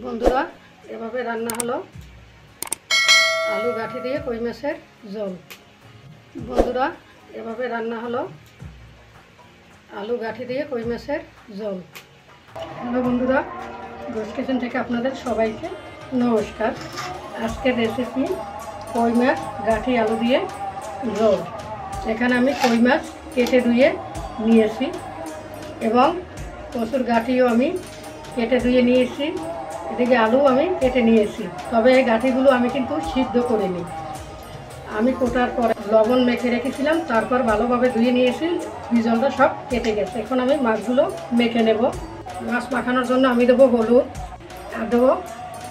বন্ধুরা এভাবে রান্না হলো আলু গাঠি দিয়ে কই মাছের ঝোল। বন্ধুরা এভাবে রান্না হলো আলু গাঠি দিয়ে কই মাছের ঝোল। হ্যালো বন্ধুরা, ঘোষ কিচেন থেকে আপনাদের সবাইকে নমস্কার। আজকের রেসিপি কই মাছ গাঠি আলু দিয়ে ঝোল। এখানে আমি কই মাছ কেটে ধুয়ে নিয়েছি এবং কচুর গাঠিও আমি কেটে ধুয়ে নিয়েছি। এদিকে আলু আমি কেটে নিয়েছি, তবে এই গাঠিগুলো আমি কিন্তু সিদ্ধ করিনি। আমি কোটার পরে লবণ মেখে রেখেছিলাম, তারপর ভালোভাবে ধুয়ে নিয়েছি, বীজলটা সব কেটে গেছে। এখন আমি মাছগুলো মেখে নেব। মাছ মাখানোর জন্য আমি দেবো হলুদ আর দেবো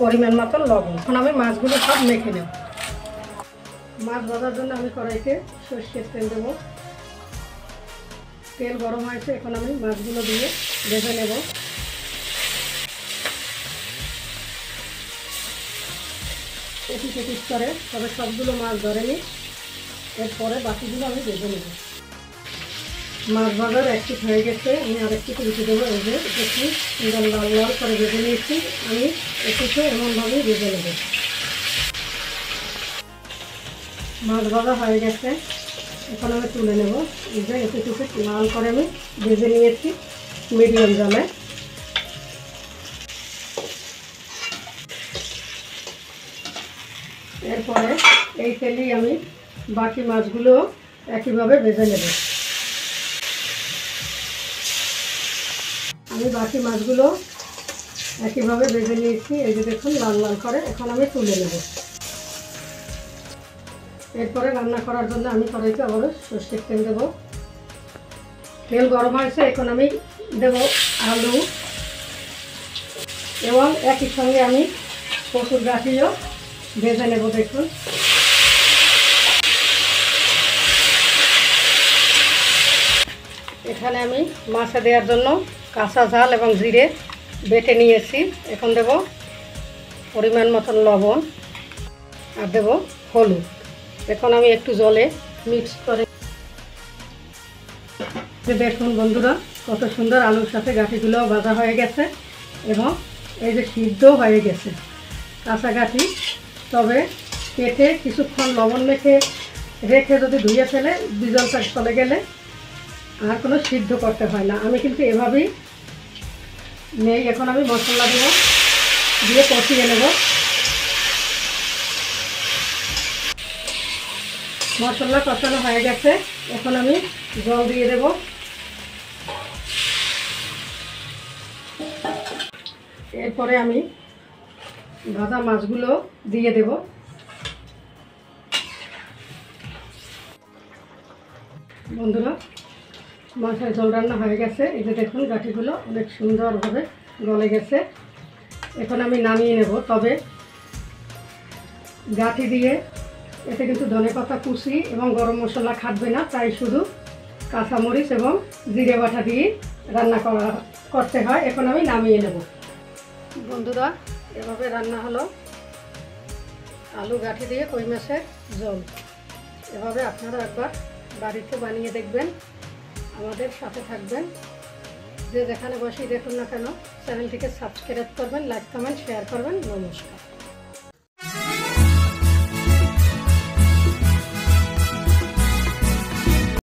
পরিমাণ মতো লবণ। এখন আমি মাছগুলো সব মেখে নেব। মাছ ভাজার জন্য আমি কড়াইতে সরষের তেল দেবো। তেল গরম হয়েছে, এখন আমি মাছগুলো দিয়ে ভেজে নেব। এপিস করে, তবে সবগুলো মাছ ধরেনি। এরপরে বাকিগুলো আমি ভেজে নেব। মাছ ভাজার একটি হয়ে গেছে, আমি আরেকটি উঠে দেবো। এই যে একটু লাল লাল করে ভেজে নিয়েছি, আমি একটু এমনভাবেই ভেজে নেব। মাছ ভাজা হয়ে গেছে, এখন আমি তুলে নেব। এই যে একটু লাল করে আমি ভেজে নিয়েছি মিডিয়াম জালে। এরপরে এই তেলেই আমি বাকি মাছগুলো একইভাবে ভেজে নেব। আমি বাকি মাছগুলো একইভাবে ভেজে নিয়েছি, এই যে দেখুন লাল লাল করে। এখন আমি তুলে নেব। এরপরে রান্না করার জন্য আমি কড়াইতে আবারও সরষের তেল দেবো। তেল গরম হয়েছে, এখন আমি দেব আলু এবং একই সঙ্গে আমি কচুর গাঠিও ভেজে নেব। দেখুন এখানে আমি মাছে দেওয়ার জন্য কাঁচা ঝাল এবং জিরে বেটে নিয়েছি। এখন দেব পরিমাণ মতন লবণ আর দেব হলুদ। এখন আমি একটু জলে মিক্স করে। দেখুন বন্ধুরা, কত সুন্দর আলুর সাথে গাঠিগুলো ভাজা হয়ে গেছে এবং এই যে সিদ্ধ হয়ে গেছে কাঁচা গাঠি। তবে কেটে কিছুক্ষণ লবণ মেখে রেখে যদি ধুয়ে ফেলে বীজলটা চলে গেলে আর কোনো সিদ্ধ করতে হয় না। আমি কিন্তু এভাবেই নেই। এখন আমি মশলা দেবো, দিয়ে কষিয়ে নেব। মশলা কষানো হয়ে গেছে, এখন আমি জল দিয়ে দেব। এরপরে আমি ভাজা মাছগুলো দিয়ে দেব। বন্ধুরা মাছের ঝোল রান্না হয়ে গেছে। এই যে দেখুন গাঠিগুলো অনেক সুন্দরভাবে গলে গেছে। এখন আমি নামিয়ে নেব। তবে গাঠি দিয়ে এতে কিন্তু ধনেপাতা কুচি এবং গরম মশলা খাটবে না, তাই শুধু কাঁচামরিচ এবং জিরে বাটা দিয়ে রান্না করতে হয়। এখন আমি নামিয়ে নেব। বন্ধুরা এভাবে রান্না হলো আলু গাঠি দিয়ে কই মাছের ঝোল। এভাবে আপনারা একবার বাড়িতে বানিয়ে দেখবেন, আমাদের সাথে থাকবেন। যে যেখানে বসেই দেখুন না কেন চ্যানেলটিকে সাবস্ক্রাইব করবেন, লাইক কমেন্ট শেয়ার করবেন। নমস্কার।